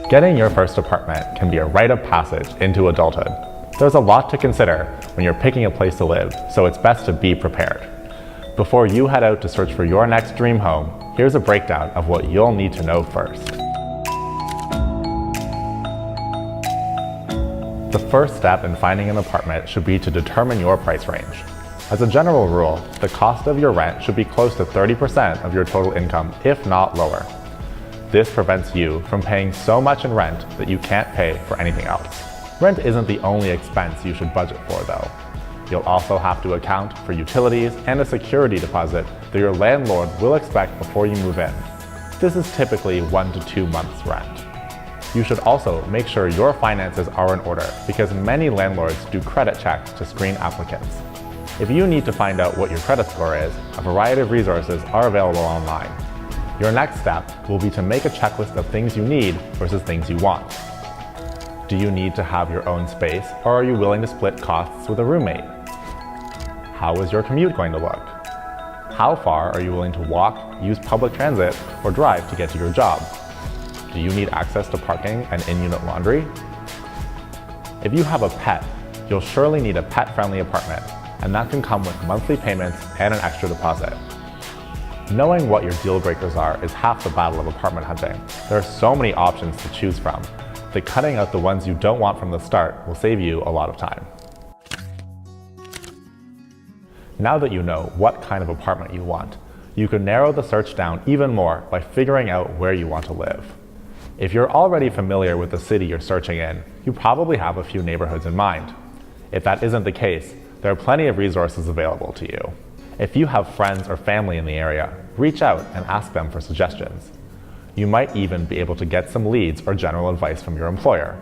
Getting your first apartment can be a rite of passage into adulthood. There's a lot to consider when you're picking a place to live, so it's best to be prepared. Before you head out to search for your next dream home, here's a breakdown of what you'll need to know first. The first step in finding an apartment should be to determine your price range. As a general rule, the cost of your rent should be close to 30% of your total income, if not lower. This prevents you from paying so much in rent that you can't pay for anything else. Rent isn't the only expense you should budget for, though. You'll also have to account for utilities and a security deposit that your landlord will expect before you move in. This is typically 1 to 2 months' rent. You should also make sure your finances are in order, because many landlords do credit checks to screen applicants. If you need to find out what your credit score is, a variety of resources are available online. Your next step will be to make a checklist of things you need versus things you want. Do you need to have your own space, or are you willing to split costs with a roommate? How is your commute going to look? How far are you willing to walk, use public transit, or drive to get to your job? Do you need access to parking and in-unit laundry? If you have a pet, you'll surely need a pet-friendly apartment, and that can come with monthly payments and an extra deposit. Knowing what your deal breakers are is half the battle of apartment hunting. There are so many options to choose from that cutting out the ones you don't want from the start will save you a lot of time. Now that you know what kind of apartment you want, you can narrow the search down even more by figuring out where you want to live. If you're already familiar with the city you're searching in, you probably have a few neighborhoods in mind. If that isn't the case, there are plenty of resources available to you. If you have friends or family in the area, reach out and ask them for suggestions. You might even be able to get some leads or general advice from your employer.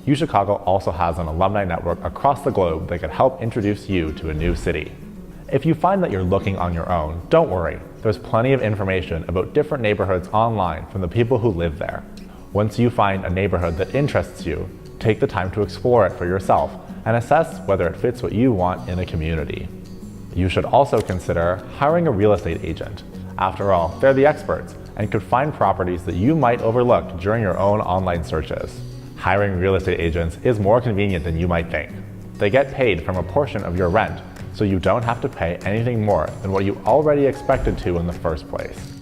UChicago also has an alumni network across the globe that can help introduce you to a new city. If you find that you're looking on your own, don't worry. There's plenty of information about different neighborhoods online from the people who live there. Once you find a neighborhood that interests you, take the time to explore it for yourself and assess whether it fits what you want in a community. You should also consider hiring a real estate agent. After all, they're the experts and could find properties that you might overlook during your own online searches. Hiring real estate agents is more convenient than you might think. They get paid from a portion of your rent, so you don't have to pay anything more than what you already expected to in the first place.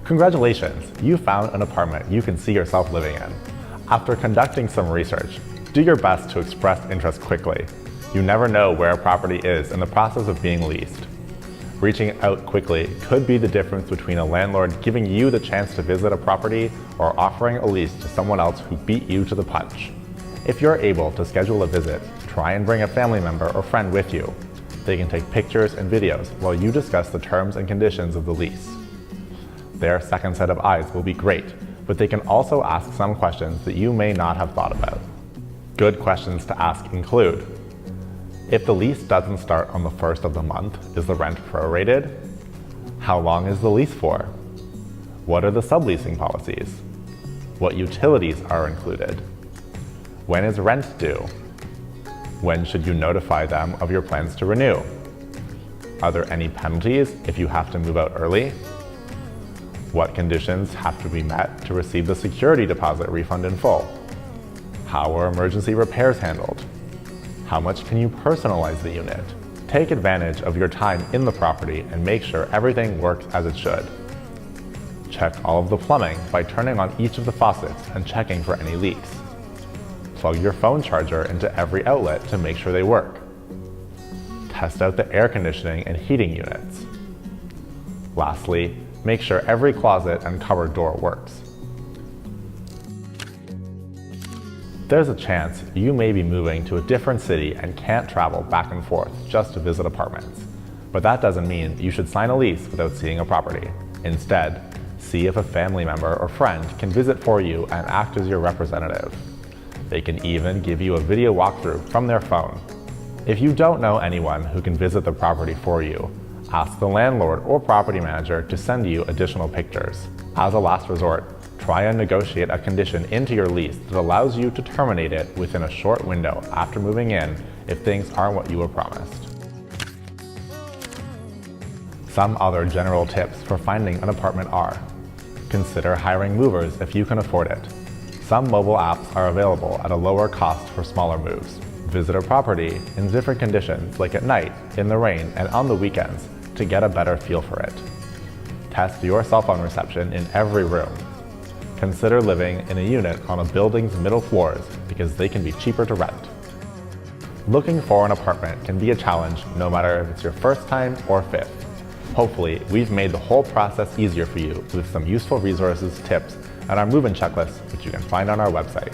Congratulations, you found an apartment you can see yourself living in. After conducting some research, do your best to express interest quickly. You never know where a property is in the process of being leased. Reaching out quickly could be the difference between a landlord giving you the chance to visit a property or offering a lease to someone else who beat you to the punch. If you're able to schedule a visit, try and bring a family member or friend with you. They can take pictures and videos while you discuss the terms and conditions of the lease. Their second set of eyes will be great, but they can also ask some questions that you may not have thought about. Good questions to ask include: if the lease doesn't start on the first of the month, is the rent prorated? How long is the lease for? What are the subleasing policies? What utilities are included? When is rent due? When should you notify them of your plans to renew? Are there any penalties if you have to move out early? What conditions have to be met to receive the security deposit refund in full? How are emergency repairs handled? How much can you personalize the unit? Take advantage of your time in the property and make sure everything works as it should. Check all of the plumbing by turning on each of the faucets and checking for any leaks. Plug your phone charger into every outlet to make sure they work. Test out the air conditioning and heating units. Lastly, make sure every closet and cupboard door works. There's a chance you may be moving to a different city and can't travel back and forth just to visit apartments. But that doesn't mean you should sign a lease without seeing a property. Instead, see if a family member or friend can visit for you and act as your representative. They can even give you a video walkthrough from their phone. If you don't know anyone who can visit the property for you, ask the landlord or property manager to send you additional pictures. As a last resort, try and negotiate a condition into your lease that allows you to terminate it within a short window after moving in if things aren't what you were promised. Some other general tips for finding an apartment are: Consider hiring movers if you can afford it. Some mobile apps are available at a lower cost for smaller moves. Visit a property in different conditions, like at night, in the rain, and on the weekends, to get a better feel for it. Test your cell phone reception in every room. Consider living in a unit on a building's middle floors because they can be cheaper to rent. Looking for an apartment can be a challenge no matter if it's your first time or fifth. Hopefully, we've made the whole process easier for you with some useful resources, tips, and our move-in checklist, which you can find on our website.